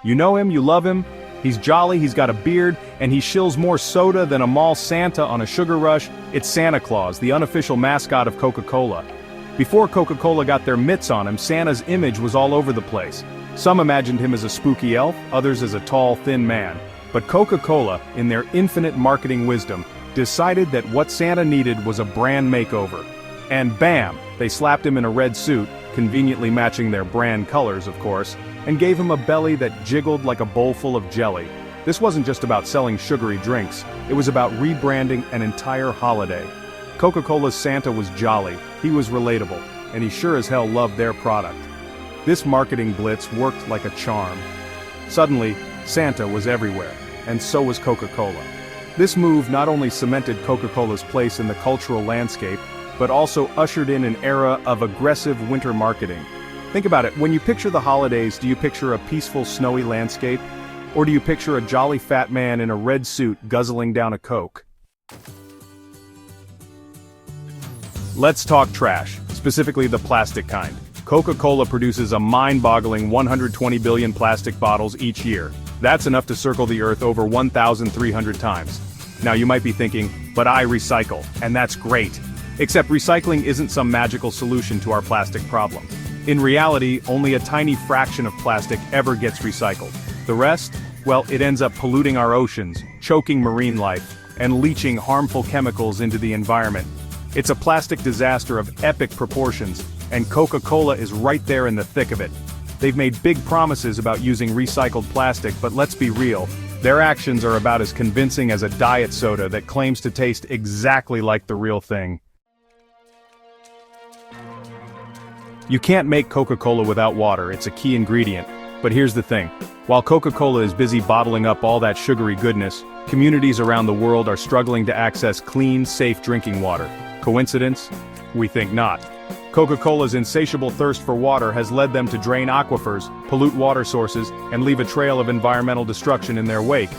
You know him, you love him. He's jolly, he's got a beard, and he shills more soda than a mall Santa on a sugar rush. It's Santa Claus, the unofficial mascot of Coca-Cola. Before Coca-Cola got their mitts on him, Santa's image was all over the place. Some imagined him as a spooky elf, others as a tall, thin man. But Coca-Cola, in their infinite marketing wisdom, decided that what Santa needed was a brand makeover. And bam, they slapped him in a red suit, conveniently matching their brand colors, of course, and gave him a belly that jiggled like a bowl full of jelly. This wasn't just about selling sugary drinks, it was about rebranding an entire holiday. Coca-Cola's Santa was jolly, he was relatable, and he sure as hell loved their product. This marketing blitz worked like a charm. Suddenly, Santa was everywhere, and so was Coca-Cola. This move not only cemented Coca-Cola's place in the cultural landscape, but also ushered in an era of aggressive winter marketing. Think about it, when you picture the holidays, do you picture a peaceful snowy landscape? Or do you picture a jolly fat man in a red suit guzzling down a Coke? Let's talk trash, specifically the plastic kind. Coca-Cola produces a mind-boggling 120 billion plastic bottles each year. That's enough to circle the Earth over 1,300 times. Now you might be thinking, but I recycle, and that's great. Except recycling isn't some magical solution to our plastic problem. In reality, only a tiny fraction of plastic ever gets recycled. The rest? Well, it ends up polluting our oceans, choking marine life, and leaching harmful chemicals into the environment. It's a plastic disaster of epic proportions, and Coca-Cola is right there in the thick of it. They've made big promises about using recycled plastic, but let's be real, their actions are about as convincing as a diet soda that claims to taste exactly like the real thing. You can't make Coca-Cola without water, it's a key ingredient. But here's the thing, while Coca-Cola is busy bottling up all that sugary goodness, communities around the world are struggling to access clean, safe drinking water. Coincidence? We think not. Coca-Cola's insatiable thirst for water has led them to drain aquifers, pollute water sources, and leave a trail of environmental destruction in their wake.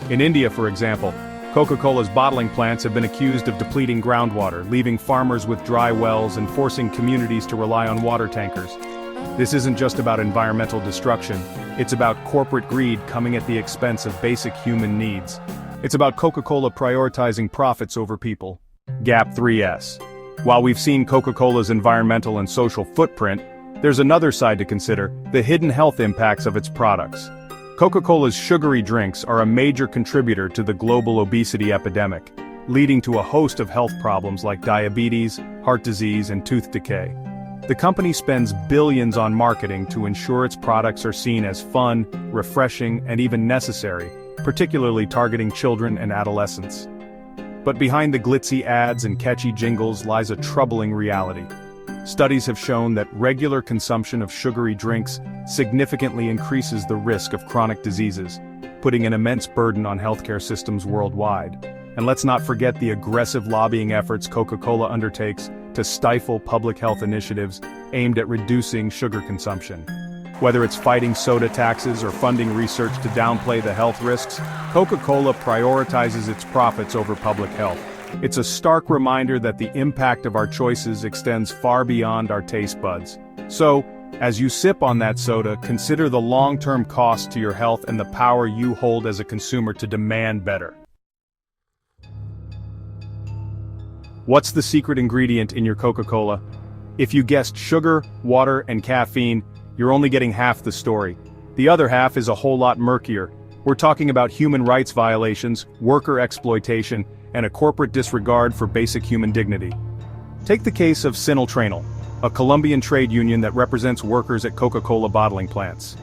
In India, for example, Coca-Cola's bottling plants have been accused of depleting groundwater, leaving farmers with dry wells and forcing communities to rely on water tankers. This isn't just about environmental destruction, it's about corporate greed coming at the expense of basic human needs. It's about Coca-Cola prioritizing profits over people. Gap 3S. While we've seen Coca-Cola's environmental and social footprint, there's another side to consider, the hidden health impacts of its products. Coca-Cola's sugary drinks are a major contributor to the global obesity epidemic, leading to a host of health problems like diabetes, heart disease, and tooth decay. The company spends billions on marketing to ensure its products are seen as fun, refreshing, and even necessary, particularly targeting children and adolescents. But behind the glitzy ads and catchy jingles lies a troubling reality. Studies have shown that regular consumption of sugary drinks significantly increases the risk of chronic diseases, putting an immense burden on healthcare systems worldwide. And let's not forget the aggressive lobbying efforts Coca-Cola undertakes to stifle public health initiatives aimed at reducing sugar consumption. Whether it's fighting soda taxes or funding research to downplay the health risks, Coca-Cola prioritizes its profits over public health. It's a stark reminder that the impact of our choices extends far beyond our taste buds. So, as you sip on that soda, consider the long-term cost to your health and the power you hold as a consumer to demand better. What's the secret ingredient in your Coca-Cola? If you guessed sugar, water, and caffeine, you're only getting half the story. The other half is a whole lot murkier. We're talking about human rights violations, worker exploitation, and a corporate disregard for basic human dignity. Take the case of Sinaltrainal, a Colombian trade union that represents workers at Coca-Cola bottling plants.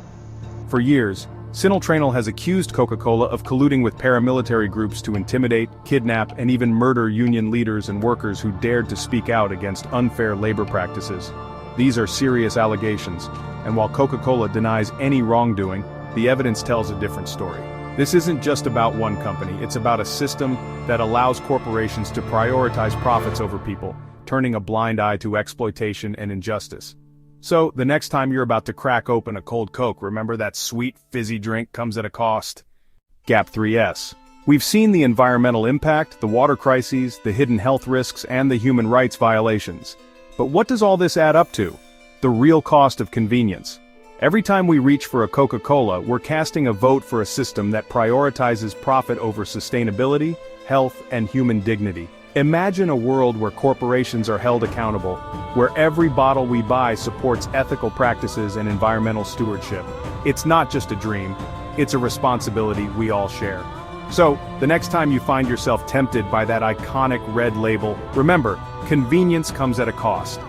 For years, Sinaltrainal has accused Coca-Cola of colluding with paramilitary groups to intimidate, kidnap, and even murder union leaders and workers who dared to speak out against unfair labor practices. These are serious allegations, and while Coca-Cola denies any wrongdoing, the evidence tells a different story. This isn't just about one company, it's about a system that allows corporations to prioritize profits over people, turning a blind eye to exploitation and injustice. So, the next time you're about to crack open a cold Coke, remember that sweet, fizzy drink comes at a cost. Gap 3S. We've seen the environmental impact, the water crises, the hidden health risks, and the human rights violations. But what does all this add up to? The real cost of convenience. Every time we reach for a Coca-Cola, we're casting a vote for a system that prioritizes profit over sustainability, health, and human dignity. Imagine a world where corporations are held accountable, where every bottle we buy supports ethical practices and environmental stewardship. It's not just a dream, it's a responsibility we all share. So, the next time you find yourself tempted by that iconic red label, remember, convenience comes at a cost.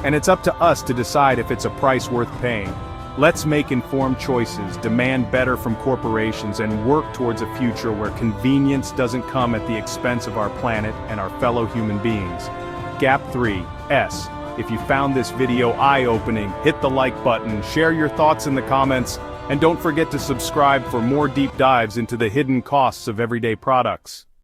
And it's up to us to decide if it's a price worth paying. Let's make informed choices, demand better from corporations, and work towards a future where convenience doesn't come at the expense of our planet and our fellow human beings. Gap 3, S. If you found this video eye-opening, hit the like button, share your thoughts in the comments, and don't forget to subscribe for more deep dives into the hidden costs of everyday products.